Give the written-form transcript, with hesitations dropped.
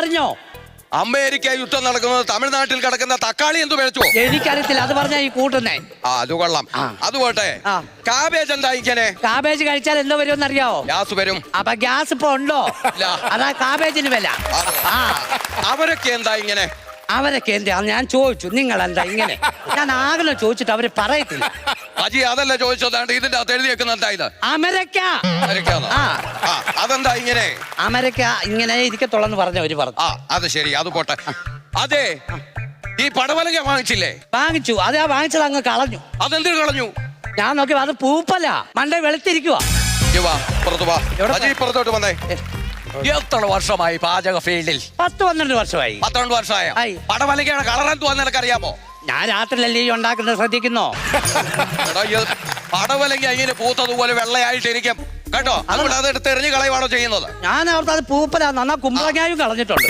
അറിഞ്ഞോ? അമേരിക്ക യുദ്ധം നടക്കുന്നത് തമിഴ്നാട്ടിൽ കിടക്കുന്ന തക്കാളി എന്ത് പിഴച്ചോ? എനിക്കറിയത്തില്ല, അത് പറഞ്ഞാ ഈ കൂട്ടുന്നേ. അത് കൊള്ളാം. അത് പോട്ടെ. കാബേജ് എന്താ ഇങ്ങനെ? കാബേജ് കഴിച്ചാൽ എന്തോ വരുമെന്ന് അറിയാവോ? ഗ്യാസ് വരും. അപ്പൊ ഗ്യാസ് ഇപ്പൊ ഉണ്ടോ? അതാ കാബേജിന് വില. അവരൊക്കെ എന്താ ഇങ്ങനെ? അവരൊക്കെ എന്താ ഞാൻ ചോദിച്ചു, നിങ്ങൾ എന്താ ഇങ്ങനെ? ഞാൻ ആകെ ചോദിച്ചിട്ട് അവര് പറയത്തില്ല. അജി അതല്ല ചോദിച്ചതാണ്ട് ഇതിന്റെ അകത്ത് എഴുതി വെക്കുന്ന എന്താ ഇത്? അമേരിക്ക. അതെന്താ ഇങ്ങനെ? അമേരിക്ക ഇങ്ങനെ ഇരിക്കത്തുള്ളെന്ന് പറഞ്ഞവര് പറഞ്ഞു. അത് ശരി, അത് പോട്ടെ. അതെ, ഈ പടവലങ്ങ വാങ്ങിച്ചില്ലേ? വാങ്ങിച്ചു. അതാ വാങ്ങിച്ചത് അങ്ങ് കളഞ്ഞു. അതെന്തിനു കളഞ്ഞു? ഞാൻ നോക്കി അത് പൂപ്പല്ല, മണ്ടേ വെളുത്തിരിക്കുവാ. പുറത്തോട്ട് വന്നേ. എത്ര വർഷമായി പാചക ഫീൽഡിൽ? 10-12 വർഷമായി. 12 വർഷമായ പടവലങ്ങയുടെ കളർ എന്തുവാ നിനക്കറിയാമോ? ഞാൻ രാത്രിയിലല്ലേ ഉണ്ടാക്കുന്നത്, ശ്രദ്ധിക്കുന്നോ? പടവലങ്ങ ഇങ്ങനെ പൂത്തതുപോലെ വെള്ളയായിട്ടിരിക്കും കേട്ടോ. അതുകൊണ്ട് അത് എടുത്ത് എറിഞ്ഞ് കളയുവാണോ ചെയ്യുന്നത്? ഞാൻ ഓർത്ത് അത് പൂപ്പലാ. നന്നാ കുമ്പളങ്ങായും കളഞ്ഞിട്ടുണ്ട്.